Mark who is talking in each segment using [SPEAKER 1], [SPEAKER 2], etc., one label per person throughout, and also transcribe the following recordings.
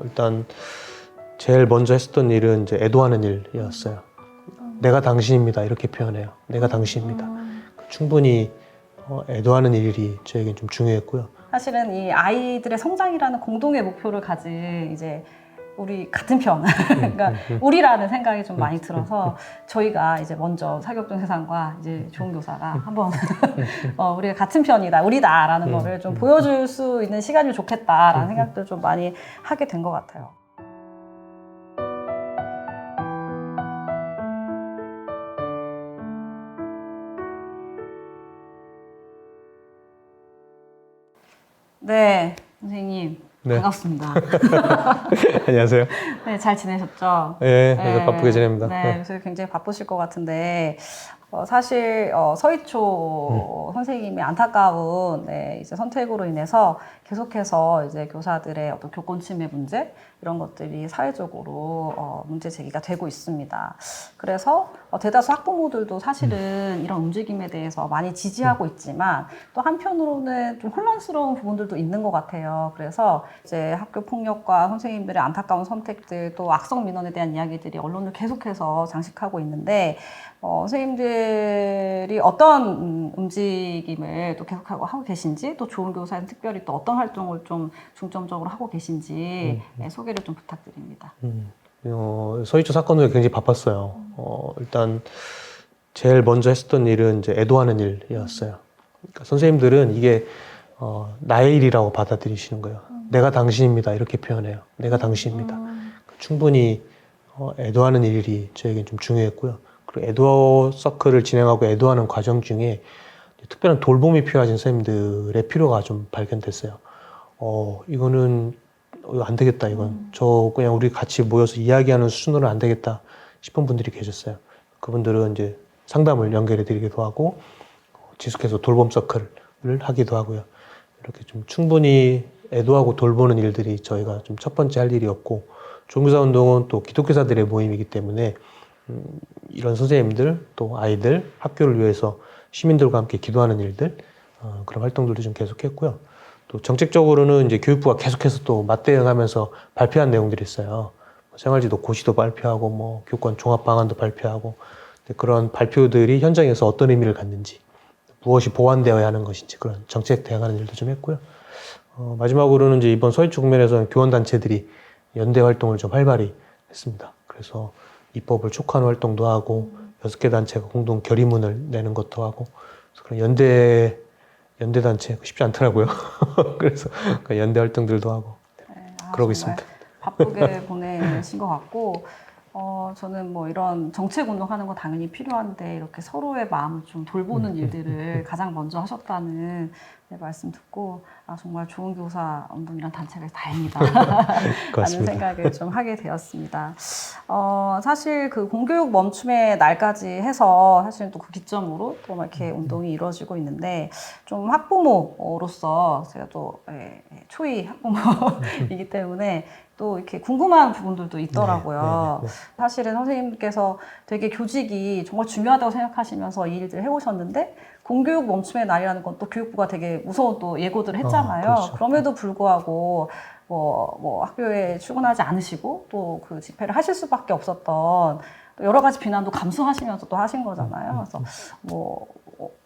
[SPEAKER 1] 일단 제일 먼저 했었던 일은 이제 애도하는 일이었어요. 내가 당신입니다. 이렇게 표현해요. 내가 당신입니다. 충분히 애도하는 일이 저에겐 좀 중요했고요.
[SPEAKER 2] 사실은 이 아이들의 성장이라는 공동의 목표를 가진 이제 우리 같은 편, 그러니까 우리라는 생각이 좀 많이 들어서 저희가 이제 먼저 사교육동 세상과 이제 좋은 교사가 한번 우리가 같은 편이다, 우리다라는 거를 좀 보여줄 수 있는 시간이면 좋겠다라는 생각들 좀 많이 하게 된 것 같아요. 네, 선생님.
[SPEAKER 1] 네.
[SPEAKER 2] 반갑습니다.
[SPEAKER 1] 안녕하세요.
[SPEAKER 2] 네, 잘 지내셨죠?
[SPEAKER 1] 네, 바쁘게 지냅니다.
[SPEAKER 2] 네, 요새 굉장히 바쁘실 것 같은데, 사실, 서희초 선생님의 안타까운, 이제 선택으로 인해서 계속해서 이제 교사들의 어떤 교권 침해 문제, 이런 것들이 사회적으로, 문제 제기가 되고 있습니다. 그래서, 대다수 학부모들도 사실은 이런 움직임에 대해서 많이 지지하고 있지만, 또 한편으로는 좀 혼란스러운 부분들도 있는 것 같아요. 그래서 이제 학교 폭력과 선생님들의 안타까운 선택들, 또 악성 민원에 대한 이야기들이 언론을 계속해서 장식하고 있는데, 선생님들이 어떤 움직임을 또 계속하고 하고 계신지, 또 좋은 교사는 특별히 또 어떤 활동을 좀 중점적으로 하고 계신지 소개를 좀 부탁드립니다.
[SPEAKER 1] 서희초 사건 후에 굉장히 바빴어요. 일단 제일 먼저 했었던 일은 이제 애도하는 일이었어요. 그러니까 선생님들은 이게 나의 일이라고 받아들이시는 거예요. 내가 당신입니다. 이렇게 표현해요. 내가 당신입니다. 충분히 애도하는 일이 저에겐 좀 중요했고요. 그리고 애도 서클을 진행하고 애도하는 과정 중에 특별한 돌봄이 필요하신 선생님들의 필요가 좀 발견됐어요. 이거는 안 되겠다. 이건 저 그냥 우리 같이 모여서 이야기하는 수준으로는 안 되겠다 싶은 분들이 계셨어요. 그분들은 이제 상담을 연결해 드리기도 하고 지속해서 돌봄 서클을 하기도 하고요. 이렇게 좀 충분히 애도하고 돌보는 일들이 저희가 좀 첫 번째 할 일이었고, 종교사 운동은 또 기독교사들의 모임이기 때문에 이런 선생님들, 또 아이들, 학교를 위해서 시민들과 함께 기도하는 일들, 그런 활동들도 좀 계속했고요. 또 정책적으로는 이제 교육부가 계속해서 또 맞대응하면서 발표한 내용들이 있어요. 생활지도 고시도 발표하고, 뭐 교권 종합 방안도 발표하고, 그런 발표들이 현장에서 어떤 의미를 갖는지, 무엇이 보완되어야 하는 것인지 그런 정책 대응하는 일도 좀 했고요. 마지막으로는 이제 이번 서희초 국면에서는 교원단체들이 연대 활동을 좀 활발히 했습니다. 그래서 입법을 촉구하는 활동도 하고 6개 단체가 공동 결의문을 내는 것도 하고, 그런 연대 단체 쉽지 않더라고요. 그래서 연대 활동들도 하고 그러고 있습니다.
[SPEAKER 2] 바쁘게 보내신 것 같고, 저는 뭐 이런 정책 운동하는 거 당연히 필요한데 이렇게 서로의 마음을 좀 돌보는 일들을 가장 먼저 하셨다는 말씀 듣고 정말 좋은 교사 운동이란 단체가 다행이다 라는 생각을 좀 하게 되었습니다. 사실 그 공교육 멈춤의 날까지 해서 사실 또 그 기점으로 또 막 이렇게 운동이 이루어지고 있는데, 좀 학부모로서 제가 또 초이 학부모이기 때문에 또 이렇게 궁금한 부분들도 있더라고요. 사실은 선생님께서 되게 교직이 정말 중요하다고 생각하시면서 이 일들을 해오셨는데, 공교육 멈춤의 날이라는 건 또 교육부가 되게 무서운 또 예고들을 했잖아요.
[SPEAKER 1] 그렇죠.
[SPEAKER 2] 그럼에도 불구하고 뭐 학교에 출근하지 않으시고 또 그 집회를 하실 수밖에 없었던 여러 가지 비난도 감수하시면서 또 하신 거잖아요. 그래서 뭐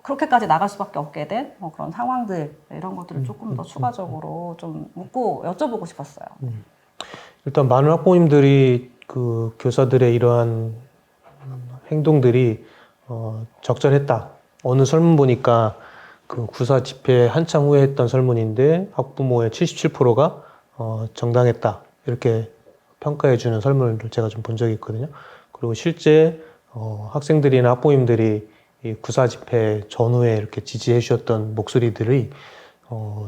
[SPEAKER 2] 그렇게까지 나갈 수밖에 없게 된 그런 상황들, 이런 것들을 조금 더 추가적으로 좀 묻고 여쭤보고 싶었어요.
[SPEAKER 1] 일단 많은 학부모님들이 그 교사들의 이러한 행동들이 적절했다. 어느 설문 보니까 그 구사 집회 한창 후에 했던 설문인데 학부모의 77%가 정당했다. 이렇게 평가해주는 설문을 제가 좀 본 적이 있거든요. 그리고 실제 학생들이나 학부모님들이 이 구사 집회 전후에 이렇게 지지해 주셨던 목소리들이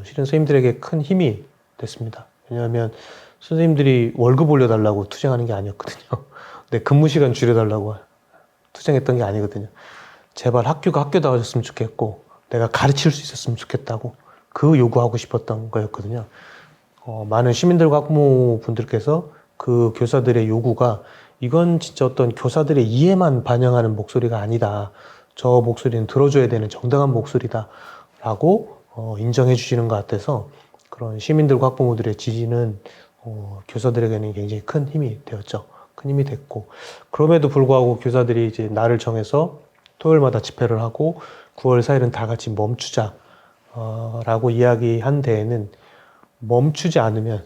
[SPEAKER 1] 실은 선생님들에게 큰 힘이 됐습니다. 왜냐하면 선생님들이 월급 올려달라고 투쟁하는 게 아니었거든요. 내 근무 시간 줄여달라고 투쟁했던 게 아니거든요. 제발 학교가 학교다워졌으면 좋겠고 내가 가르칠 수 있었으면 좋겠다고 그 요구하고 싶었던 거였거든요. 많은 시민들과 학부모분들께서 그 교사들의 요구가 이건 진짜 어떤 교사들의 이해만 반영하는 목소리가 아니다. 저 목소리는 들어줘야 되는 정당한 목소리다 라고 인정해 주시는 것 같아서 그런 시민들과 학부모들의 지지는 교사들에게는 굉장히 큰 힘이 되었죠. 큰 힘이 됐고, 그럼에도 불구하고 교사들이 이제 날을 정해서 토요일마다 집회를 하고 9월 4일은 다 같이 멈추자 라고 이야기한 데에는 멈추지 않으면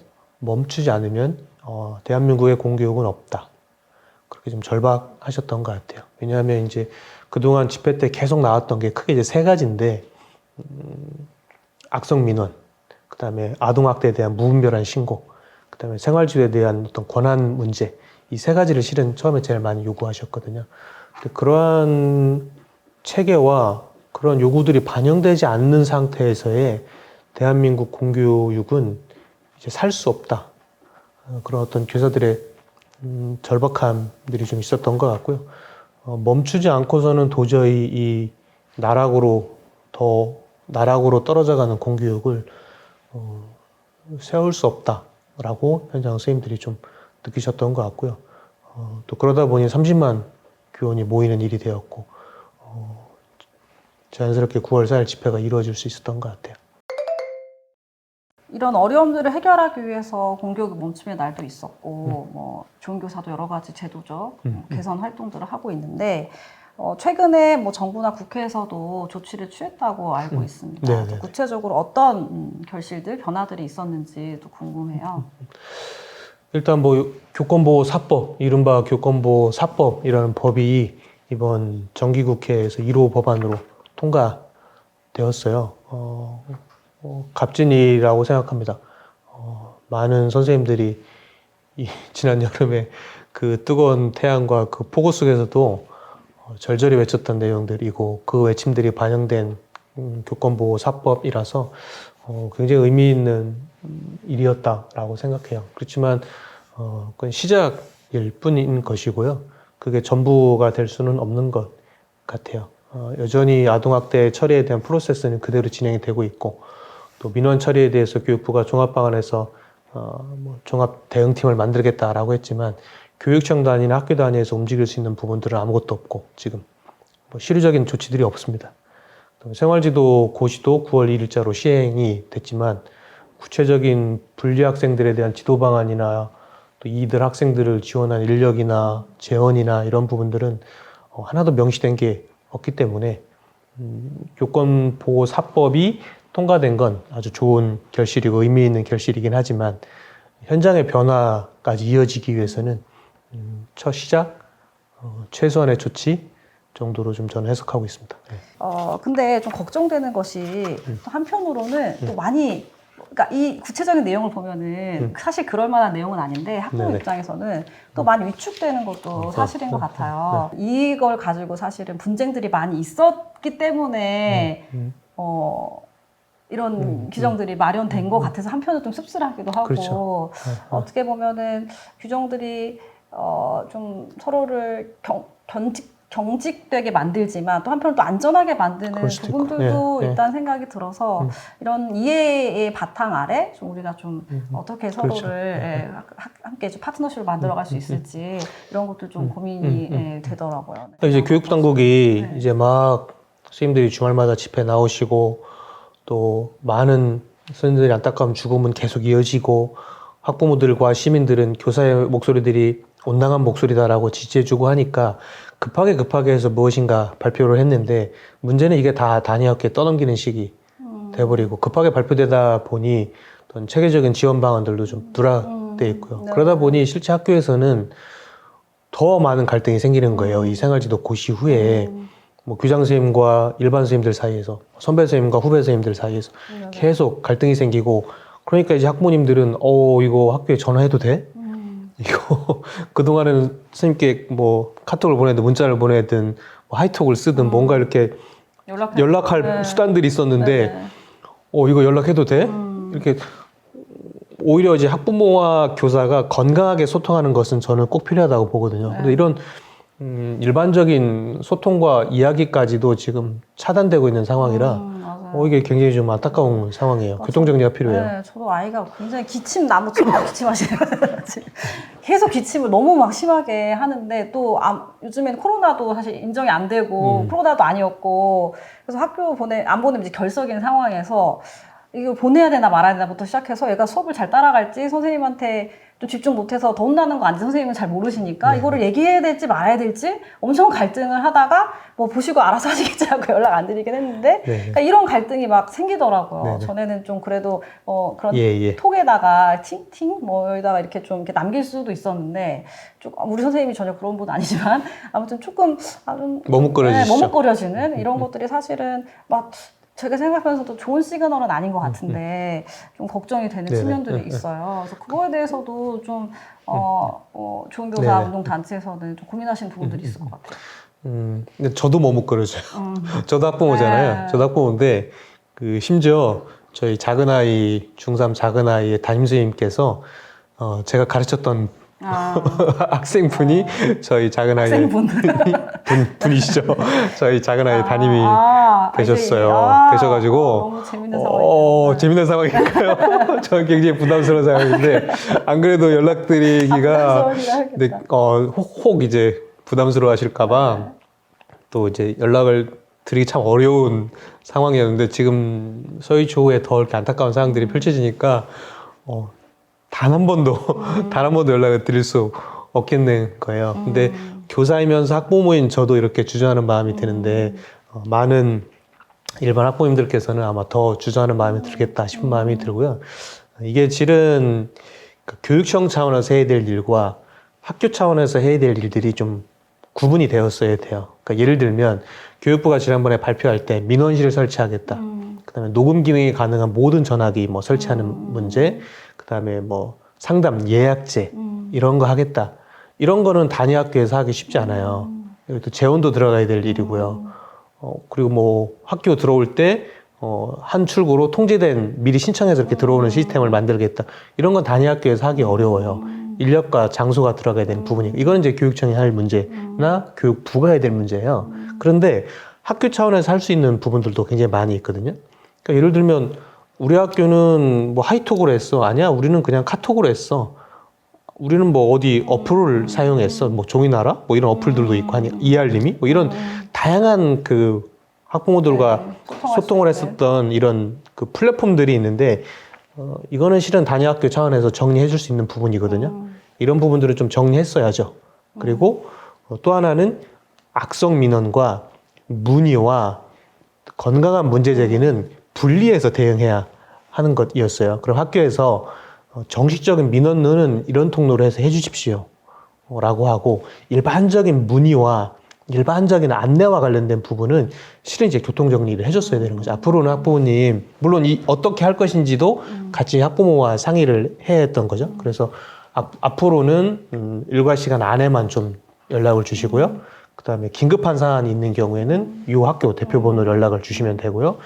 [SPEAKER 1] 대한민국의 공교육은 없다. 그렇게 좀 절박하셨던 것 같아요. 왜냐하면 이제 그동안 집회 때 계속 나왔던 게 크게 이제 세 가지인데, 악성 민원, 그 다음에 아동학대에 대한 무분별한 신고, 그 다음에 생활지도에 대한 어떤 권한 문제, 이 세 가지를 실은 처음에 제일 많이 요구하셨거든요. 근데 그러한 체계와 그런 요구들이 반영되지 않는 상태에서의 대한민국 공교육은 이제 살 수 없다. 그런 어떤 교사들의 절박함들이 좀 있었던 것 같고요. 멈추지 않고서는 도저히 이 나락으로 떨어져가는 공교육을 세울 수 없다라고 현장 선생님들이 좀 느끼셨던 것 같고요. 또 그러다 보니 30만 교원이 모이는 일이 되었고, 자연스럽게 9월 4일 집회가 이루어질 수 있었던 것 같아요.
[SPEAKER 2] 이런 어려움들을 해결하기 위해서 공교육 멈춤의 날도 있었고, 뭐 조은교사도 여러 가지 제도적 개선 활동들을 하고 있는데, 최근에 뭐 정부나 국회에서도 조치를 취했다고 알고 있습니다.
[SPEAKER 1] 네네네.
[SPEAKER 2] 구체적으로 어떤 결실들, 변화들이 있었는지도 궁금해요.
[SPEAKER 1] 일단 뭐 교권보호 4법, 이른바 교권보호 4법이라는 법이 이번 정기국회에서 1호 법안으로 통과되었어요. 값진 일이라고 생각합니다. 많은 선생님들이 지난 여름에 그 뜨거운 태양과 그 폭우 속에서도 절절히 외쳤던 내용들이고, 그 외침들이 반영된 교권보호 4법이라서 굉장히 의미 있는 일이었다라고 생각해요. 그렇지만 그건 시작일 뿐인 것이고요. 그게 전부가 될 수는 없는 것 같아요. 여전히 아동학대 처리에 대한 프로세스는 그대로 진행이 되고 있고, 또 민원 처리에 대해서 교육부가 종합방안에서 뭐 종합 대응팀을 만들겠다라고 했지만, 교육청 단위나 학교 단위에서 움직일 수 있는 부분들은 아무것도 없고, 지금 뭐 실효적인 조치들이 없습니다. 생활지도 고시도 9월 1일자로 시행이 됐지만, 구체적인 분리 학생들에 대한 지도 방안이나 또 이들 학생들을 지원한 인력이나 재원이나 이런 부분들은 하나도 명시된 게 없기 때문에 교권보호 4법이 통과된 건 아주 좋은 결실이고 의미 있는 결실이긴 하지만, 현장의 변화까지 이어지기 위해서는 첫 시작, 최소한의 조치 정도로 좀 저는 해석하고 있습니다. 네.
[SPEAKER 2] 근데 좀 걱정되는 것이 또 한편으로는 또 많이, 그러니까 이 구체적인 내용을 보면은 사실 그럴 만한 내용은 아닌데 학부모
[SPEAKER 1] 네네.
[SPEAKER 2] 입장에서는 또 많이 위축되는 것도 사실인 것 같아요. 이걸 가지고 사실은 분쟁들이 많이 있었기 때문에 이런 규정들이 마련된 것 같아서 한편으로 좀 씁쓸하기도 하고,
[SPEAKER 1] 그렇죠.
[SPEAKER 2] 어떻게 보면은 규정들이 좀 서로를 경직되게 만들지만 또 한편으로 또 안전하게 만드는
[SPEAKER 1] 그럴 수도 있고.
[SPEAKER 2] 부분들도
[SPEAKER 1] 예, 예.
[SPEAKER 2] 있다는 생각이 들어서 이런 이해의 바탕 아래 좀 우리가 좀 어떻게
[SPEAKER 1] 그렇죠.
[SPEAKER 2] 서로를 함께 좀 파트너십을 만들어갈 수 있을지 이런 것도 좀 고민이 되더라고요.
[SPEAKER 1] 이제 교육부 당국이
[SPEAKER 2] 네.
[SPEAKER 1] 이제 막 선생님들이 주말마다 집회 나오시고, 또 많은 선생님들의 안타까운 죽음은 계속 이어지고, 학부모들과 시민들은 교사의 목소리들이 온당한 목소리다라고 지지해주고 하니까 급하게 해서 무엇인가 발표를 했는데, 문제는 이게 다 단위학교에 떠넘기는 식이 돼버리고, 급하게 발표되다 보니 어떤 체계적인 지원 방안들도 좀 누락돼 있고요.
[SPEAKER 2] 네.
[SPEAKER 1] 그러다 보니 실제 학교에서는 더 많은 갈등이 생기는 거예요. 이 생활지도 고시 후에 뭐 교장 선생님과 일반 선생님들 사이에서, 선배 선생님과 후배 선생님들 사이에서 계속 갈등이 생기고, 그러니까 이제 학부모님들은 이거 학교에 전화해도 돼? 이거 그동안에는 선생님께 뭐 카톡을 보내든 문자를 보내든 뭐 하이톡을 쓰든 뭔가 이렇게 연락할
[SPEAKER 2] 네.
[SPEAKER 1] 수단들이 있었는데,
[SPEAKER 2] 네.
[SPEAKER 1] 이거 연락해도 돼? 이렇게 오히려 이제 학부모와 교사가 건강하게 소통하는 것은 저는 꼭 필요하다고 보거든요. 근데 이런 일반적인 소통과 이야기까지도 지금 차단되고 있는 상황이라
[SPEAKER 2] 맞아요.
[SPEAKER 1] 이게 굉장히 좀 안타까운 상황이에요. 교통정리가 필요해요.
[SPEAKER 2] 네, 저도 아이가 굉장히 기침나무처럼 기침하시는 계속 기침을 너무 막 심하게 하는데, 또 요즘에는 코로나도 사실 인정이 안 되고 코로나도 아니었고, 그래서 학교 안 보내면 이제 결석인 상황에서 이거 보내야 되나 말아야 되나부터 시작해서 얘가 수업을 잘 따라갈지 선생님한테 좀 집중 못해서 더 혼나는 거 아닌지 선생님은 잘 모르시니까 이거를 얘기해야 될지 말아야 될지 엄청 갈등을 하다가 뭐 보시고 알아서 하시겠지 하고 연락 안 드리긴 했는데 그러니까 이런 갈등이 막 생기더라고요.
[SPEAKER 1] 네네.
[SPEAKER 2] 전에는 좀 그래도 그런
[SPEAKER 1] 예.
[SPEAKER 2] 톡에다가 팅팅 뭐 여기다가 이렇게 좀 이렇게 남길 수도 있었는데 조금 우리 선생님이 전혀 그런 분 아니지만 아무튼 조금 좀
[SPEAKER 1] 머뭇거려지시죠.
[SPEAKER 2] 머뭇거려지는 이런 것들이 사실은 막 제가 생각하면서도 좋은 시그널은 아닌 것 같은데 좀 걱정이 되는
[SPEAKER 1] 네네.
[SPEAKER 2] 측면들이 있어요. 그래서 그거에 대해서도 좀 좋은 교사
[SPEAKER 1] 네네.
[SPEAKER 2] 운동 단체에서는 좀 고민하시는 부분들이 있을 것 같아요.
[SPEAKER 1] 근데 저도 머뭇거려져요. 저도 학부모잖아요.
[SPEAKER 2] 네.
[SPEAKER 1] 저도 학부모인데 심지어 저희 작은 아이 중3 작은 아이의 담임 선생님께서 제가 가르쳤던 학생분이 저희 작은 아이의
[SPEAKER 2] 학생분.
[SPEAKER 1] 분이시죠. 저희 작은 아이 담임이 되셨어요. 되셔가지고
[SPEAKER 2] 너무 재밌는 상황이에요.
[SPEAKER 1] 재밌는 상황이니까요. 저는 굉장히 부담스러운 상황인데 안 그래도 연락드리기가 네, 혹 이제 부담스러워하실까봐 또 이제 연락을 드리기 참 어려운 상황이었는데 지금 서희초에 더 이렇게 안타까운 상황들이 펼쳐지니까 단 한 번도 연락을 드릴 수 없겠는 거예요. 근데 교사이면서 학부모인 저도 이렇게 주저하는 마음이 드는데 많은 일반 학부모님들께서는 아마 더 주저하는 마음이 들겠다 싶은 마음이 들고요. 이게 실은 교육청 차원에서 해야 될 일과 학교 차원에서 해야 될 일들이 좀 구분이 되었어야 돼요. 그러니까 예를 들면 교육부가 지난번에 발표할 때 민원실을 설치하겠다. 그다음에 녹음 기능이 가능한 모든 전화기 뭐 설치하는 문제, 그다음에 뭐 상담 예약제 이런 거 하겠다. 이런 거는 단위 학교에서 하기 쉽지 않아요. 여기 또 재원도 들어가야 될 일이고요. 그리고 뭐 학교 들어올 때 한 출구로 통제된 미리 신청해서 이렇게 들어오는 시스템을 만들겠다. 이런 건 단위 학교에서 하기 어려워요. 인력과 장소가 들어가야 되는 부분이. 이거는 이제 교육청이 할 문제나 교육부가 해야 될 문제예요. 그런데 학교 차원에서 할 수 있는 부분들도 굉장히 많이 있거든요. 그러니까 예를 들면 우리 학교는 뭐 하이톡으로 했어. 아니야, 우리는 그냥 카톡으로 했어. 우리는 뭐 어디 어플을 사용했어. 뭐 종이나라? 뭐 이런 어플들도 있고 하니 이알림이? 뭐 이런 다양한 그 학부모들과 소통을 했었던 이런 그 플랫폼들이 있는데 이거는 실은 단위 학교 차원에서 정리해 줄 수 있는 부분이거든요. 이런 부분들을 좀 정리했어야죠. 그리고 또 하나는 악성 민원과 문의와 건강한 문제 제기는 분리해서 대응해야 하는 것이었어요. 그럼 학교에서 정식적인 민원은 이런 통로로 해서 해주십시오 라고 하고 일반적인 문의와 일반적인 안내와 관련된 부분은 실은 이제 교통정리를 해줬어야 되는 거죠. 앞으로는 학부모님 물론 어떻게 할 것인지도 같이 학부모와 상의를 해야 했던 거죠. 그래서 앞으로는 일과 시간 안에만 좀 연락을 주시고요. 그다음에 긴급한 사안이 있는 경우에는 이 학교 대표번호로 연락을 주시면 되고요.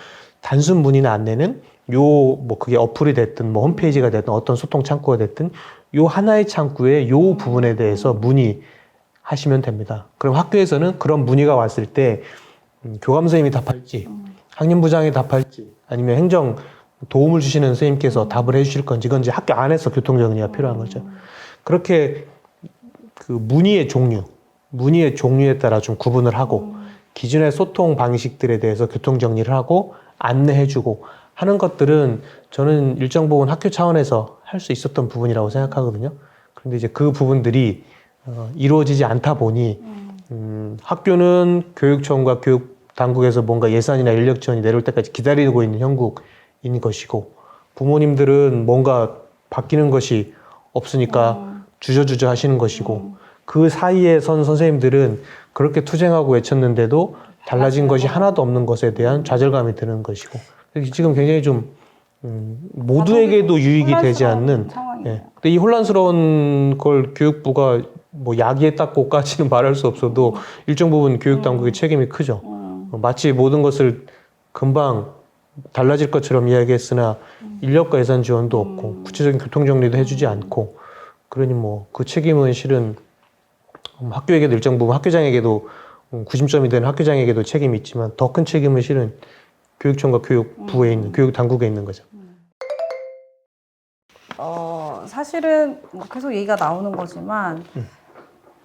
[SPEAKER 1] 단순 문의나 안내는 뭐 그게 어플이 됐든 뭐 홈페이지가 됐든 어떤 소통 창구가 됐든 요 하나의 창구에 요 부분에 대해서 문의하시면 됩니다. 그럼 학교에서는 그런 문의가 왔을 때 교감 선생님이 답할지 학년부장이 답할지 아니면 행정 도움을 주시는 선생님께서 답을 해주실 건지 이건 이제 학교 안에서 교통정리가 필요한 거죠. 그렇게 그 문의의 종류에 따라 좀 구분을 하고 기존의 소통 방식들에 대해서 교통정리를 하고 안내해주고 하는 것들은 저는 일정 부분 학교 차원에서 할 수 있었던 부분이라고 생각하거든요. 그런데 이제 그 부분들이 이루어지지 않다 보니 학교는 교육청과 교육당국에서 뭔가 예산이나 인력 지원이 내려올 때까지 기다리고 있는 형국인 것이고 부모님들은 뭔가 바뀌는 것이 없으니까 주저주저 하시는 것이고 그 사이에 선 선생님들은 그렇게 투쟁하고 외쳤는데도 달라진 것이 하나도 없는 것에 대한 좌절감이 드는 것이고 지금 굉장히 좀 모두에게도 유익이 되지 않는 예. 근데 이 혼란스러운 걸 교육부가 뭐 야기에 닦고까지는 말할 수 없어도 일정 부분 교육당국의 책임이 크죠. 마치 모든 것을 금방 달라질 것처럼 이야기했으나 인력과 예산 지원도 없고 구체적인 교통정리도 해주지 않고 그러니 뭐 그 책임은 실은 학교에게도 일정 부분 학교장에게도 구심점이 되는 학교장에게도 책임이 있지만 더 큰 책임은 실은 교육청과 교육부에 있는 교육당국에 있는 거죠.
[SPEAKER 2] 사실은 뭐 계속 얘기가 나오는 거지만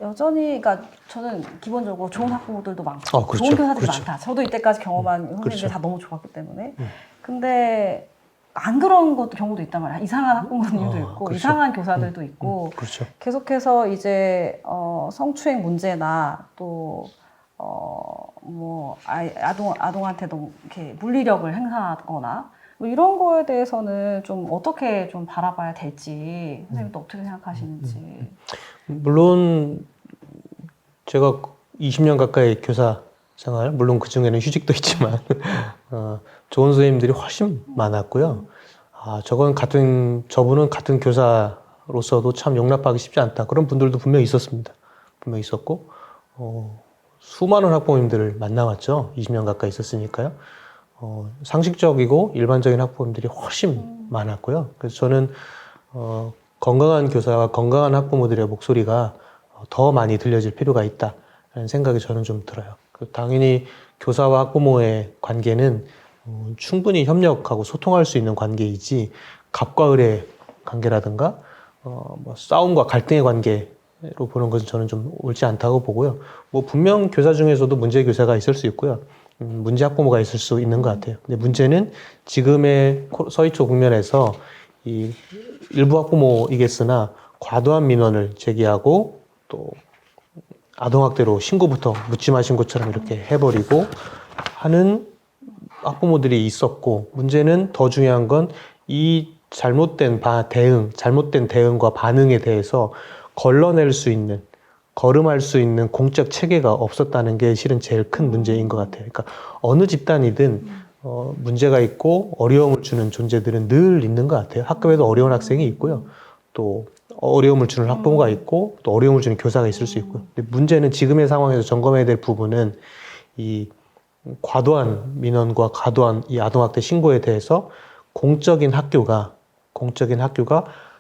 [SPEAKER 2] 여전히 그러니까 저는 기본적으로 좋은 학부모들도 많고
[SPEAKER 1] 그렇죠.
[SPEAKER 2] 좋은 교사들이
[SPEAKER 1] 그렇죠.
[SPEAKER 2] 많다. 저도 이때까지 경험한 선생님들
[SPEAKER 1] 그렇죠.
[SPEAKER 2] 다 너무 좋았기 때문에. 근데 안 그런 것도 경우도 있단 말이야. 이상한 학부모님도 있고,
[SPEAKER 1] 그렇죠.
[SPEAKER 2] 이상한 교사들도 있고,
[SPEAKER 1] 그렇죠.
[SPEAKER 2] 계속해서 이제 성추행 문제나 또 아동한테 너무 이렇게 물리력을 행사하거나 뭐 이런 거에 대해서는 좀 어떻게 좀 바라봐야 될지 선생님도 어떻게 생각하시는지.
[SPEAKER 1] 물론 제가 20년 가까이 교사 생활, 물론 그 중에는 휴직도 있지만 좋은 선생님들이 훨씬 많았고요. 저분은 같은 교사로서도 참 용납하기 쉽지 않다. 그런 분들도 분명히 있었습니다. 분명히 있었고, 수많은 학부모님들을 만나왔죠. 20년 가까이 있었으니까요. 상식적이고 일반적인 학부모님들이 훨씬 많았고요. 그래서 저는 건강한 교사와 건강한 학부모들의 목소리가 더 많이 들려질 필요가 있다라는 생각이 저는 좀 들어요. 당연히 교사와 학부모의 관계는 충분히 협력하고 소통할 수 있는 관계이지 갑과 을의 관계라든가 싸움과 갈등의 관계로 보는 것은 저는 좀 옳지 않다고 보고요. 분명 교사 중에서도 문제 교사가 있을 수 있고요. 문제 학부모가 있을 수 있는 것 같아요. 근데 문제는 지금의 서희초 국면에서 이 일부 학부모이겠으나 과도한 민원을 제기하고 또 아동학대로 신고부터 묻지마 신고처럼 이렇게 해버리고 하는 학부모들이 있었고, 문제는 더 중요한 건 이 잘못된 대응과 반응에 대해서 걸러낼 수 있는, 걸음할 수 있는 공적 체계가 없었다는 게 실은 제일 큰 문제인 것 같아요. 그러니까 어느 집단이든 문제가 있고 어려움을 주는 존재들은 늘 있는 것 같아요. 학급에도 어려운 학생이 있고요. 또 어려움을 주는 학부모가 있고 또 어려움을 주는 교사가 있을 수 있고요. 근데 문제는 지금의 상황에서 점검해야 될 부분은 이 과도한 민원과 과도한 이 아동학대 신고에 대해서 공적인 학교가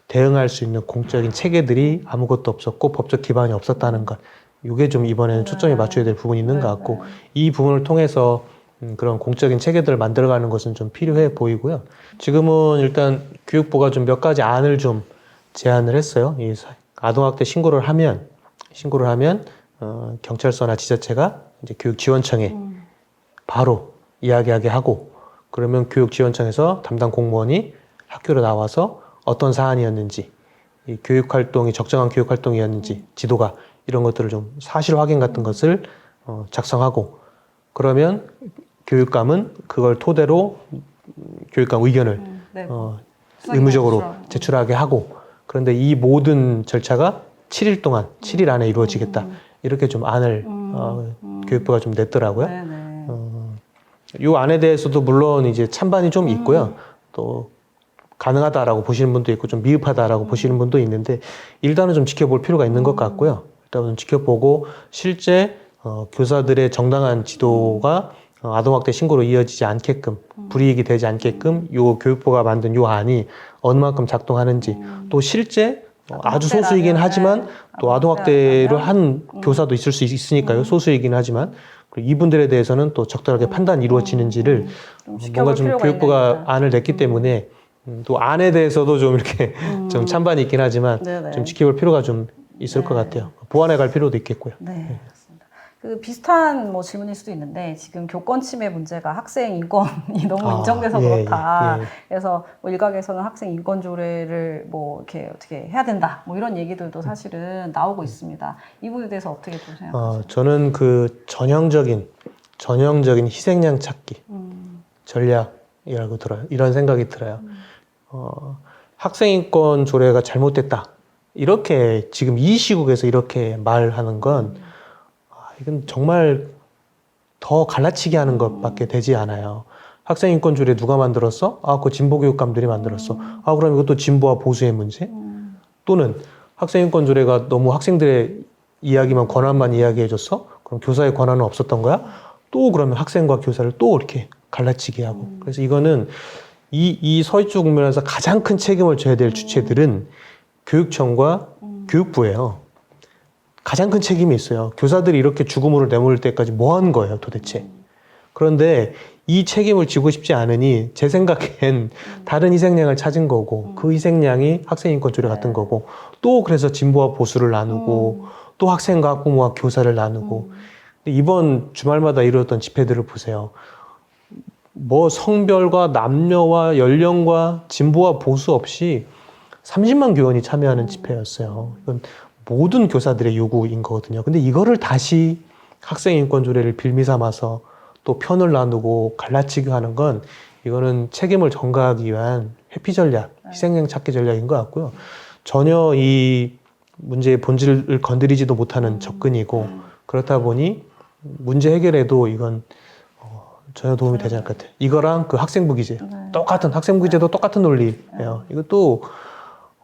[SPEAKER 1] 대응할 수 있는 공적인 체계들이 아무것도 없었고 법적 기반이 없었다는 것. 이게 좀 이번에는 초점이 맞춰야 될 부분이 있는 것 같고, 이 부분을 통해서 그런 공적인 체계들을 만들어가는 것은 좀 필요해 보이고요. 지금은 일단 교육부가 좀 몇 가지 안을 좀 제안을 했어요. 이 아동학대 신고를 하면 경찰서나 지자체가 이제 교육지원청에 바로 이야기하게 하고, 그러면 교육지원청에서 담당 공무원이 학교로 나와서 어떤 사안이었는지, 이 교육활동이 적정한 교육활동이었는지, 지도가 이런 것들을 좀 사실 확인 같은 것을 작성하고, 그러면 교육감은 그걸 토대로 교육감 의견을 의무적으로 제출하게 하고, 그런데 이 모든 절차가 7일 안에 이루어지겠다. 이렇게 좀 안을 교육부가 좀 냈더라고요. 이 안에 대해서도 물론 이제 찬반이 좀 있고요. 또 가능하다라고 보시는 분도 있고 좀 미흡하다라고 보시는 분도 있는데, 일단은 좀 지켜볼 필요가 있는 것 같고요. 일단은 지켜보고 실제 교사들의 정당한 지도가 아동학대 신고로 이어지지 않게끔, 불이익이 되지 않게끔 요 교육부가 만든 요 안이 어느 만큼 작동하는지, 또 실제 아주 소수이긴 하지만 또 아동학대를 한 교사도 있을 수 있으니까요. 소수이긴 하지만 이분들에 대해서는 또 적절하게 판단이 이루어지는지를 뭔가 좀 교육부가 안을 냈기 때문에 또 안에 대해서도 좀 이렇게 좀 찬반이 있긴 하지만 좀 지켜볼 필요가 좀 있을 것 같아요. 보완해 갈 필요도 있겠고요.
[SPEAKER 2] 네, 그렇습니다. 그 비슷한 질문일 수도 있는데, 지금 교권 침해 문제가 학생 인권이 너무 인정돼서 그렇다. 그래서 일각에서는 학생 인권 조례를 이렇게 어떻게 해야 된다. 이런 얘기들도 사실은 나오고 있습니다. 이 부분에 대해서 어떻게 좀 생각하세요?
[SPEAKER 1] 저는 그 전형적인 희생양 찾기 전략이라고 들어요. 이런 생각이 들어요. 학생 인권 조례가 잘못됐다. 이렇게 지금 이 시국에서 이렇게 말하는 건 이건 정말 더 갈라치기 하는 것밖에 되지 않아요. 학생 인권 조례 누가 만들었어? 그거 진보 교육감들이 만들었어. 그럼 이것도 진보와 보수의 문제? 또는 학생 인권 조례가 너무 학생들의 이야기만, 권한만 이야기해줬어? 그럼 교사의 권한은 없었던 거야? 또 그러면 학생과 교사를 또 이렇게 갈라치기 하고. 그래서 이거는 이 서희초 국면에서 가장 큰 책임을 져야 될 주체들은 교육청과 교육부예요. 가장 큰 책임이 있어요. 교사들이 이렇게 죽음으로 내몰 때까지 뭐 한 거예요, 도대체? 그런데 이 책임을 지고 싶지 않으니 제 생각엔 다른 희생양을 찾은 거고, 그 희생양이 학생인권 조례 같은 거고, 또 그래서 진보와 보수를 나누고, 또 학생과 학부모와 교사를 나누고. 이번 주말마다 이루어졌던 집회들을 보세요. 뭐 성별과 남녀와 연령과 진보와 보수 없이 30만 교원이 참여하는 집회였어요. 이건 모든 교사들의 요구인 거거든요. 근데 이거를 다시 학생인권조례를 빌미 삼아서 또 편을 나누고 갈라치기 하는 건 이거는 책임을 전가하기 위한 회피 전략, 희생양 찾기 전략인 것 같고요. 전혀 이 문제의 본질을 건드리지도 못하는 접근이고 그렇다 보니 문제 해결에도 이건 전혀 도움이 되지 않을 것 같아요. 이거랑 그 학생부 기재 똑같은 학생부 기재도 똑같은 논리예요. 이것도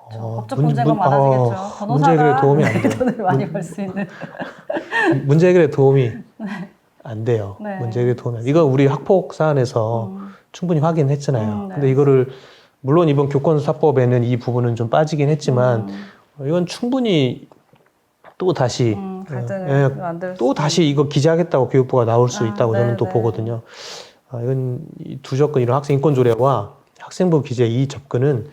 [SPEAKER 2] 법적 분쟁은 많아지겠죠.
[SPEAKER 1] 문제 해결에 도움이 안 돼요.
[SPEAKER 2] 돈을 많이 벌 수 있는.
[SPEAKER 1] 문제 해결에 도움이 안 돼요.
[SPEAKER 2] 네.
[SPEAKER 1] 문제 해결에 도움이 안 돼요. 이거 우리 학폭 사안에서 충분히 확인했잖아요.
[SPEAKER 2] 네.
[SPEAKER 1] 근데 이거를 물론 이번 교권사법에는 이 부분은 좀 빠지긴 했지만 이건 충분히 또 다시
[SPEAKER 2] 갈등을 만들
[SPEAKER 1] 또 다시 이거 기재하겠다고 교육부가 나올 수 있다고 저는 또
[SPEAKER 2] 네.
[SPEAKER 1] 보거든요. 이건 이 두 접근, 이런 학생인권조례와 학생부 기재 이 접근은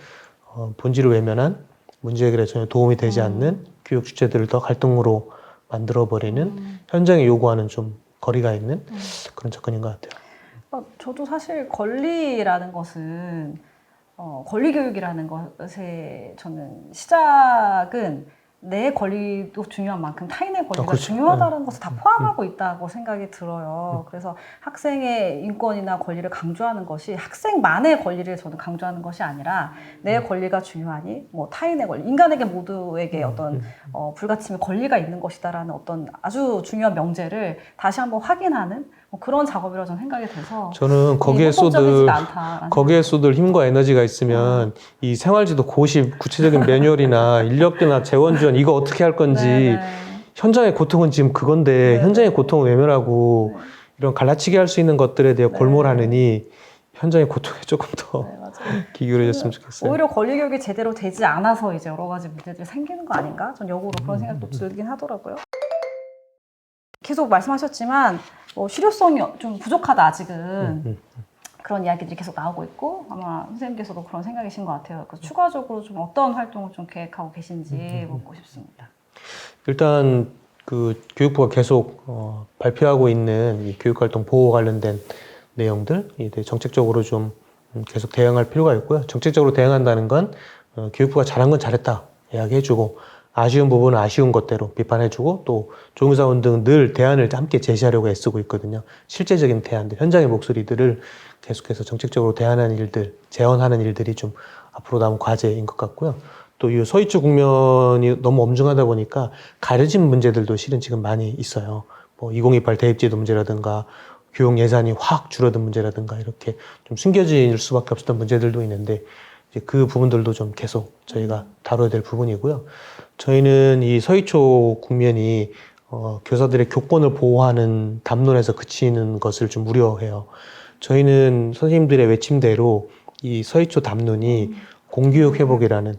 [SPEAKER 1] 본질을 외면한 문제 해결에 전혀 도움이 되지 않는 교육 주체들을 더 갈등으로 만들어버리는 현장에 요구하는 좀 거리가 있는 그런 접근인 것 같아요.
[SPEAKER 2] 저도 사실 권리라는 것은 권리 교육이라는 것에 저는 시작은 내 권리도 중요한 만큼 타인의 권리가
[SPEAKER 1] 그렇죠.
[SPEAKER 2] 중요하다는 것을 다 포함하고 있다고 생각이 들어요. 그래서 학생의 인권이나 권리를 강조하는 것이 학생만의 권리를 저는 강조하는 것이 아니라 내 권리가 중요하니 뭐 타인의 권리, 인간에게 모두에게 어떤 불가침의 권리가 있는 것이다라는 어떤 아주 중요한 명제를 다시 한번 확인하는 뭐 그런 작업이라고 저는 생각이 돼서
[SPEAKER 1] 저는 거기에 쏟을 힘과 에너지가 있으면 이 생활지도 고시 구체적인 매뉴얼이나 인력비나 재원 지원 이거 어떻게 할 건지 현장의 고통은 지금 그건데 현장의 고통을 외면하고 이런 갈라치기 할 수 있는 것들에 대해 골몰하느니 현장의 고통에 조금 더 기울여졌으면 좋겠어요.
[SPEAKER 2] 오히려 권리 교육이 제대로 되지 않아서 이제 여러 가지 문제들이 생기는 거 아닌가? 전 역으로 그런 생각도 들긴 하더라고요. 계속 말씀하셨지만 실효성이 좀 부족하다 아직은 그런 이야기들이 계속 나오고 있고 아마 선생님께서도 그런 생각이신 것 같아요. 그래서 추가적으로 좀 어떤 활동을 좀 계획하고 계신지 묻고 싶습니다.
[SPEAKER 1] 일단 그 교육부가 계속 발표하고 있는 이 교육활동 보호 관련된 내용들 정책적으로 좀 계속 대응할 필요가 있고요. 정책적으로 대응한다는 건 교육부가 잘한 건 잘했다 이야기해주고 아쉬운 부분은 아쉬운 것대로 비판해주고 또 조응사원 등 늘 대안을 함께 제시하려고 애쓰고 있거든요. 실제적인 대안들, 현장의 목소리들을 계속해서 정책적으로 대안하는 일들, 재현하는 일들이 좀 앞으로 남은 과제인 것 같고요. 또 이 서희초 국면이 너무 엄중하다 보니까 가려진 문제들도 실은 지금 많이 있어요. 뭐 2028 대입제도 문제라든가 교육 예산이 확 줄어든 문제라든가 이렇게 좀 숨겨질 수밖에 없었던 문제들도 있는데 이제 그 부분들도 좀 계속 저희가 다뤄야 될 부분이고요. 저희는 이 서희초 국면이 교사들의 교권을 보호하는 담론에서 그치는 것을 좀 우려해요. 저희는 선생님들의 외침대로 이 서희초 담론이 공교육 회복이라는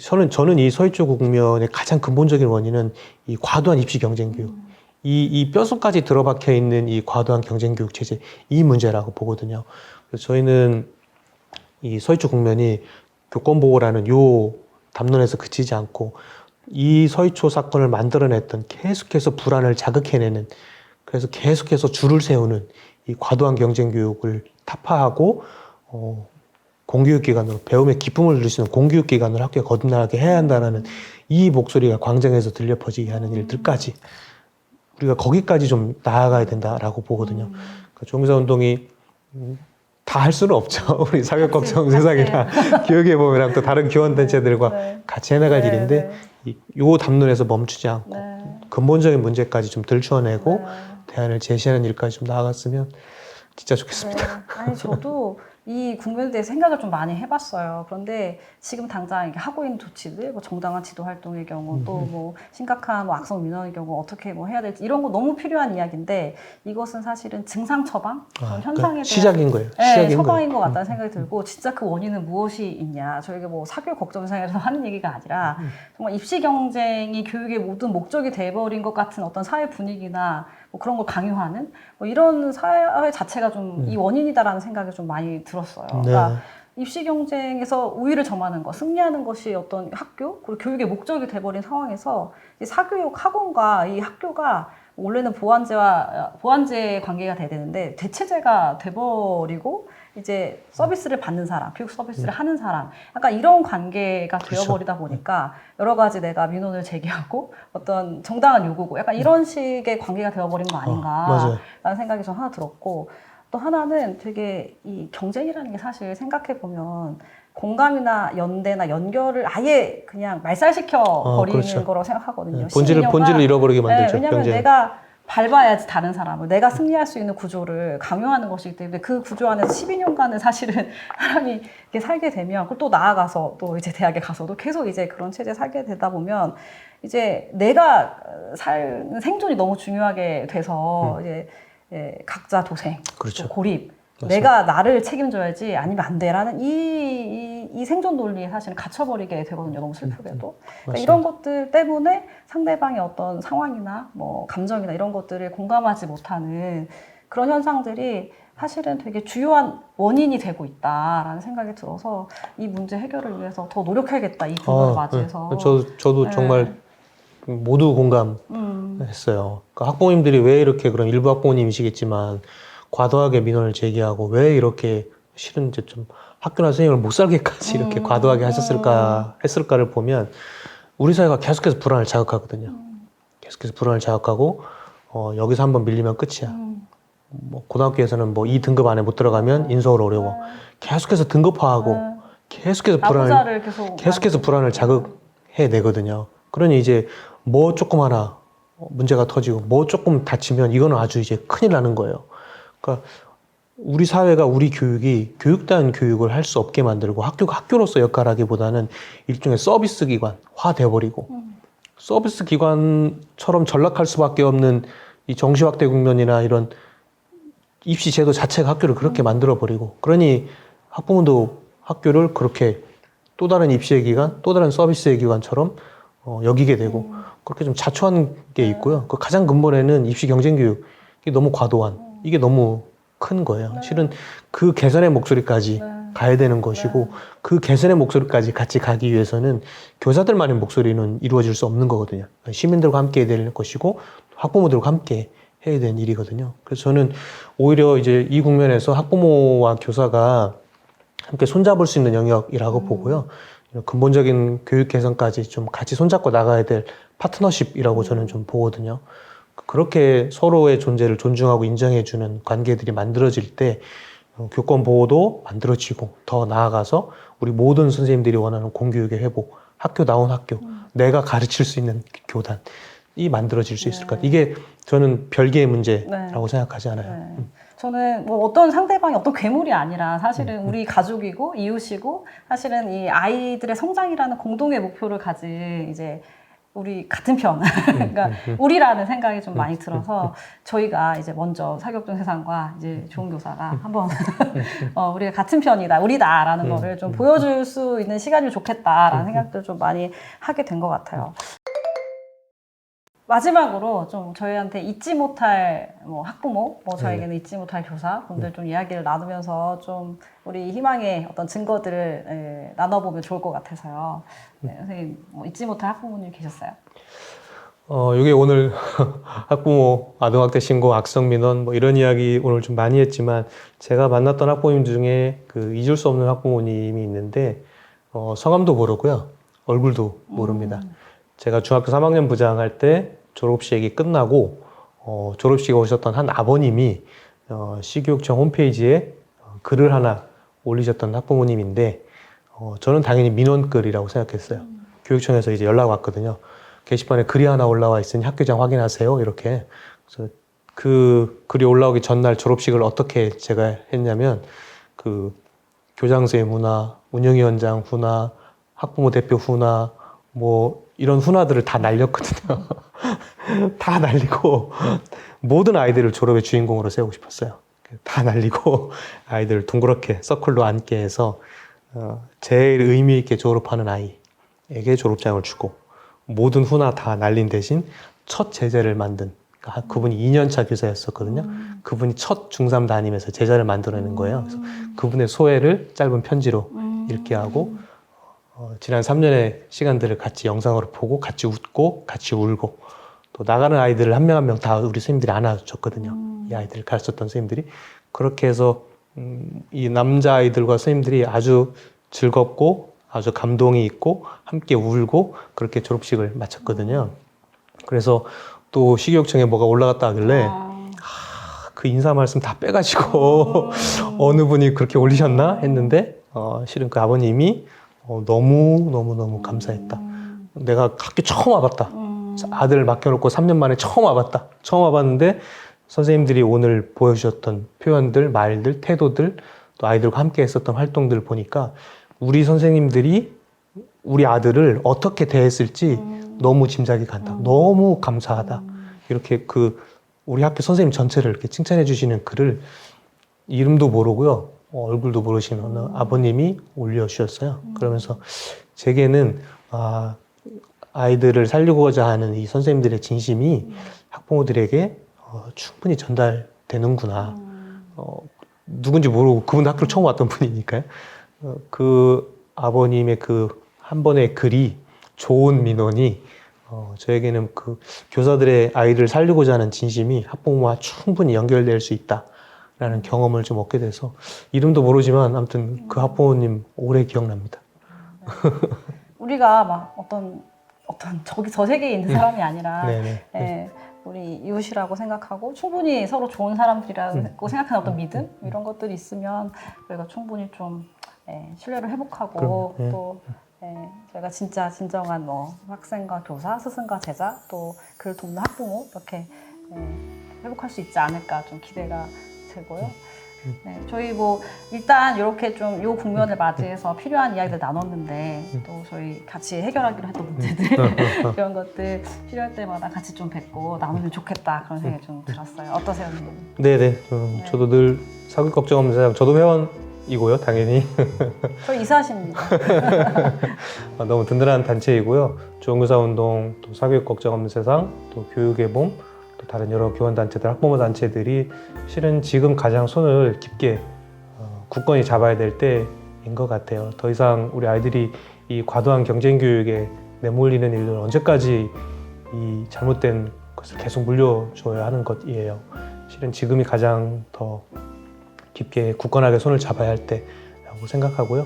[SPEAKER 1] 저는 이 서희초 국면의 가장 근본적인 원인은 이 과도한 입시 경쟁 교육. 이 뼛속까지 들어박혀 있는 이 과도한 경쟁 교육 체제, 이 문제라고 보거든요. 그래서 저희는 이 서희초 국면이 교권 보호라는 요 담론에서 그치지 않고 이 서희초 사건을 만들어냈던 계속해서 불안을 자극해내는 그래서 계속해서 줄을 세우는 이 과도한 경쟁 교육을 타파하고 공교육기관으로 배움의 기쁨을 누릴 수 있는 공교육기관으로 학교에 거듭나게 해야 한다는 이 목소리가 광장에서 들려 퍼지게 하는 일들까지 우리가 거기까지 좀 나아가야 된다라고 보거든요. 그러니까 조응사 운동이 다 할 수는 없죠. 우리 사교걱정 세상이나 교육의 몸이랑 또 다른 교원단체들과 같이 해나갈 일인데 요 담론에서 멈추지 않고 근본적인 문제까지 좀 들추어내고 대안을 제시하는 일까지 좀 나아갔으면 진짜 좋겠습니다.
[SPEAKER 2] 아니 저도 이 국면에 대해서 생각을 좀 많이 해봤어요. 그런데 지금 당장 이게 하고 있는 조치들, 뭐 정당한 지도 활동의 경우, 또 뭐 심각한 뭐 악성 민원의 경우 어떻게 뭐 해야 될지 이런 거 너무 필요한 이야기인데 이것은 사실은 증상 처방, 그런 현상에 대한
[SPEAKER 1] 시작인 거예요.
[SPEAKER 2] 처방인 것 같다는 생각이 들고 진짜 그 원인은 무엇이 있냐. 저희가 뭐 사교 걱정상에서 하는 얘기가 아니라 정말 입시 경쟁이 교육의 모든 목적이 돼버린 것 같은 어떤 사회 분위기나 뭐 그런 걸 강요하는 뭐 이런 사회 자체가 좀 이 원인이다라는 생각이 좀 많이 들었어요. 그러니까 입시 경쟁에서 우위를 점하는 것, 승리하는 것이 어떤 학교 그리고 교육의 목적이 돼버린 상황에서 이 사교육 학원과 이 학교가 원래는 보완제의 관계가 돼야 되는데 대체제가 돼버리고 이제 서비스를 받는 사람, 교육 서비스를 하는 사람, 약간 이런 관계가
[SPEAKER 1] 그렇죠.
[SPEAKER 2] 되어버리다 보니까 여러 가지 내가 민원을 제기하고 어떤 정당한 요구고 약간 이런 식의 관계가 되어버린 거
[SPEAKER 1] 맞아요.
[SPEAKER 2] 아닌가라는 생각이 좀 하나 들었고, 또 하나는 되게 이 경쟁이라는 게 사실 생각해 보면 공감이나 연대나 연결을 아예 그냥 말살시켜 버리는
[SPEAKER 1] 그렇죠.
[SPEAKER 2] 거라고 생각하거든요.
[SPEAKER 1] 본질을 잃어버리게 만들죠.
[SPEAKER 2] 왜냐하면
[SPEAKER 1] 경쟁.
[SPEAKER 2] 내가 밟아야지 다른 사람을, 내가 승리할 수 있는 구조를 강요하는 것이기 때문에 그 구조 안에서 12년간은 사실은 사람이 이렇게 살게 되면, 그리고 또 나아가서 또 이제 대학에 가서도 계속 이제 그런 체제에 살게 되다 보면 이제 내가 사는 생존이 너무 중요하게 돼서 이제 각자 도생,
[SPEAKER 1] 그렇죠.
[SPEAKER 2] 또 고립,
[SPEAKER 1] 맞습니다.
[SPEAKER 2] 내가 나를 책임져야지 아니면 안 돼라는 이 생존 논리에 사실은 갇혀버리게 되거든요. 너무 슬프게도. 그러니까 이런 것들 때문에 상대방의 어떤 상황이나 뭐 감정이나 이런 것들을 공감하지 못하는 그런 현상들이 사실은 되게 주요한 원인이 되고 있다라는 생각이 들어서 이 문제 해결을 위해서 더 노력해야겠다. 이 국면을 맞이해서.
[SPEAKER 1] 저도
[SPEAKER 2] 네.
[SPEAKER 1] 정말 모두 공감했어요. 그러니까 학부모님들이 왜 이렇게, 그런 일부 학부모님이시겠지만 과도하게 민원을 제기하고 왜 이렇게 실은 이제 좀 학교나 선생님을 못 살게까지 이렇게 과도하게 했을까를 보면 우리 사회가 계속해서 불안을 자극하거든요. 계속해서 불안을 자극하고 여기서 한번 밀리면 끝이야. 뭐 고등학교에서는 뭐 이 등급 안에 못 들어가면 인서울 어려워. 계속해서 등급화하고 계속해서 불안을 자극해 내거든요. 그러니 이제 뭐 조금 하나 문제가 터지고 뭐 조금 다치면 이거는 아주 이제 큰일 나는 거예요. 그러니까 우리 사회가, 우리 교육이 교육단 교육을 할 수 없게 만들고 학교가 학교로서 역할하기보다는 일종의 서비스 기관화 되어버리고 서비스 기관처럼 전락할 수밖에 없는 이 정시확대 국면이나 이런 입시 제도 자체가 학교를 그렇게 만들어버리고, 그러니 학부모도 학교를 그렇게 또 다른 입시의 기관, 또 다른 서비스의 기관처럼 여기게 되고 그렇게 좀 자초한 게 있고요. 그 가장 근본에는 입시 경쟁 교육이 너무 과도한, 이게 너무 큰 거예요. 실은 그 개선의 목소리까지 가야 되는 것이고 그 개선의 목소리까지 같이 가기 위해서는 교사들만의 목소리는 이루어질 수 없는 거거든요. 시민들과 함께 해야 될 것이고 학부모들과 함께 해야 되는 일이거든요. 그래서 저는 오히려 이제 이 국면에서 학부모와 교사가 함께 손잡을 수 있는 영역이라고 보고요. 근본적인 교육 개선까지 좀 같이 손잡고 나가야 될 파트너십이라고 저는 좀 보거든요. 그렇게 서로의 존재를 존중하고 인정해주는 관계들이 만들어질 때 교권 보호도 만들어지고, 더 나아가서 우리 모든 선생님들이 원하는 공교육의 회복, 학교다운 학교, 내가 가르칠 수 있는 교단이 만들어질 수 있을 것 같아요. 이게 저는 별개의 문제라고 생각하지 않아요.
[SPEAKER 2] 저는 뭐 어떤 상대방이 어떤 괴물이 아니라 사실은 우리 가족이고 이웃이고, 사실은 이 아이들의 성장이라는 공동의 목표를 가진 이제 우리 같은 편, 그러니까 우리라는 생각이 좀 많이 들어서 저희가 이제 먼저 사교육전 세상과 이제 좋은 교사가 한번 우리가 같은 편이다, 우리다라는 거를 좀 보여줄 수 있는 시간이 좋겠다라는 생각들을 좀 많이 하게 된 것 같아요. 마지막으로 좀 저희한테 잊지 못할 뭐 학부모, 뭐 저에게는 잊지 못할 교사분들 좀 이야기를 나누면서 좀 우리 희망의 어떤 증거들을 나눠보면 좋을 것 같아서요. 네, 선생님, 뭐 잊지 못할 학부모님 계셨어요?
[SPEAKER 1] 이게 오늘 학부모, 아동학대 신고, 악성 민원 뭐 이런 이야기 오늘 좀 많이 했지만, 제가 만났던 학부모님 중에 그 잊을 수 없는 학부모님이 있는데 성함도 모르고요, 얼굴도 모릅니다. 제가 중학교 3학년 부장할 때 졸업식이 끝나고 졸업식에 오셨던 한 아버님이 시교육청 홈페이지에 글을 하나 올리셨던 학부모님인데, 저는 당연히 민원글이라고 생각했어요. 교육청에서 이제 연락 왔거든요. 게시판에 글이 하나 올라와 있으니 학교장 확인하세요, 이렇게. 그래서 그 글이 올라오기 전날 졸업식을 어떻게 제가 했냐면, 그 교장선생님 후나, 운영위원장 후나, 학부모 대표 후나, 뭐 이런 훈화들을 다 날렸거든요. 다 날리고 모든 아이들을 졸업의 주인공으로 세우고 싶었어요. 다 날리고 아이들을 둥그렇게 서클로 앉게 해서 제일 의미 있게 졸업하는 아이에게 졸업장을 주고, 모든 훈화 다 날린 대신 첫 제자를 만든, 그러니까 그분이 2년차 교사였었거든요. 그분이 첫 중3 다니면서 제자를 만들어내는 거예요. 그래서 그분의 소회를 짧은 편지로 읽게 하고, 지난 3년의 시간들을 같이 영상으로 보고 같이 웃고 같이 울고, 또 나가는 아이들을 한 명 한 명 다 우리 선생님들이 안아줬거든요. 이 아이들을 가르쳤던 선생님들이. 그렇게 해서 이 남자 아이들과 선생님들이 아주 즐겁고 아주 감동이 있고 함께 울고 그렇게 졸업식을 마쳤거든요. 그래서 또 식이요청에 뭐가 올라갔다 하길래 그 인사 말씀 다 빼가지고 어느 분이 그렇게 올리셨나 했는데 실은 그 아버님이 너무 감사했다. 내가 학교 처음 와봤다. 아들 맡겨놓고 3년 만에 처음 와봤다. 처음 와봤는데 선생님들이 오늘 보여주셨던 표현들, 말들, 태도들, 또 아이들과 함께 했었던 활동들을 보니까 우리 선생님들이 우리 아들을 어떻게 대했을지 너무 짐작이 간다. 너무 감사하다. 이렇게 우리 학교 선생님 전체를 이렇게 칭찬해 주시는 글을 이름도 모르고요. 얼굴도 모르시는 어느 아버님이 올려주셨어요. 그러면서 제게는 아이들을 살리고자 하는 이 선생님들의 진심이 학부모들에게 충분히 전달되는구나. 누군지 모르고 그분 학교를 처음 왔던 분이니까요. 그 아버님의 그 한 번의 글이 좋은 민원이 저에게는 그 교사들의 아이를 살리고자 하는 진심이 학부모와 충분히 연결될 수 있다라는 경험을 좀 얻게 돼서 이름도 모르지만 아무튼 그 학부모님 오래 기억납니다.
[SPEAKER 2] 우리가 막 어떤 저 세계에 있는 사람이 아니라
[SPEAKER 1] 네네.
[SPEAKER 2] 예, 우리 이웃이라고 생각하고 충분히 서로 좋은 사람들이라고 생각하는 어떤 믿음 이런 것들이 있으면 저희가 충분히 좀 신뢰를 회복하고
[SPEAKER 1] 그럼,
[SPEAKER 2] 또 저희가 진짜 진정한 뭐 학생과 교사, 스승과 제자 또 그를 돕는 학부모 이렇게 회복할 수 있지 않을까 좀 기대가 되고요. 네, 저희 뭐 일단 이렇게 좀 요 국면을 맞이해서 필요한 이야기를 나눴는데 또 저희 같이 해결하기로 했던 문제들 이런 것들 필요할 때마다 같이 좀 뵙고 나누면 좋겠다 그런 생각이 좀 들었어요. 어떠세요, 선생님?
[SPEAKER 1] 네네. 저도 늘 사교육 걱정 없는 세상. 저도 회원이고요, 당연히.
[SPEAKER 2] 저 이사하십니다.
[SPEAKER 1] 너무 든든한 단체이고요. 좋은교사운동, 또 사교육 걱정 없는 세상, 또 교육의 봄, 또 다른 여러 교원단체들, 학부모 단체들이 실은 지금 가장 손을 깊게 굳건히 잡아야 될 때인 것 같아요. 더 이상 우리 아이들이 이 과도한 경쟁 교육에 내몰리는 일을 언제까지 이 잘못된 것을 계속 물려줘야 하는 것이에요. 실은 지금이 가장 더 깊게 굳건하게 손을 잡아야 할 때라고 생각하고요.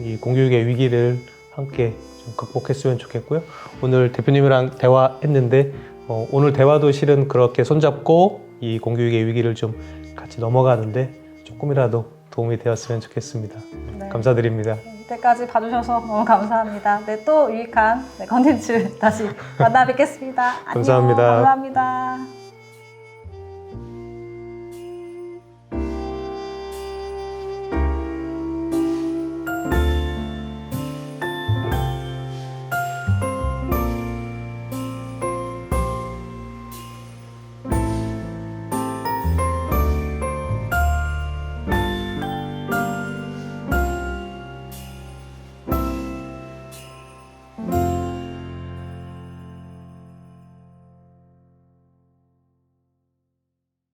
[SPEAKER 1] 이 공교육의 위기를 함께 좀 극복했으면 좋겠고요. 오늘 대표님이랑 대화했는데 오늘 대화도 실은 그렇게 손잡고 이 공교육의 위기를 좀 같이 넘어가는데 조금이라도 도움이 되었으면 좋겠습니다.
[SPEAKER 2] 네.
[SPEAKER 1] 감사드립니다.
[SPEAKER 2] 이때까지 봐주셔서 너무 감사합니다. 네, 또 유익한 컨텐츠 다시 만나 뵙겠습니다. 안녕.
[SPEAKER 1] 감사합니다.
[SPEAKER 2] 감사합니다.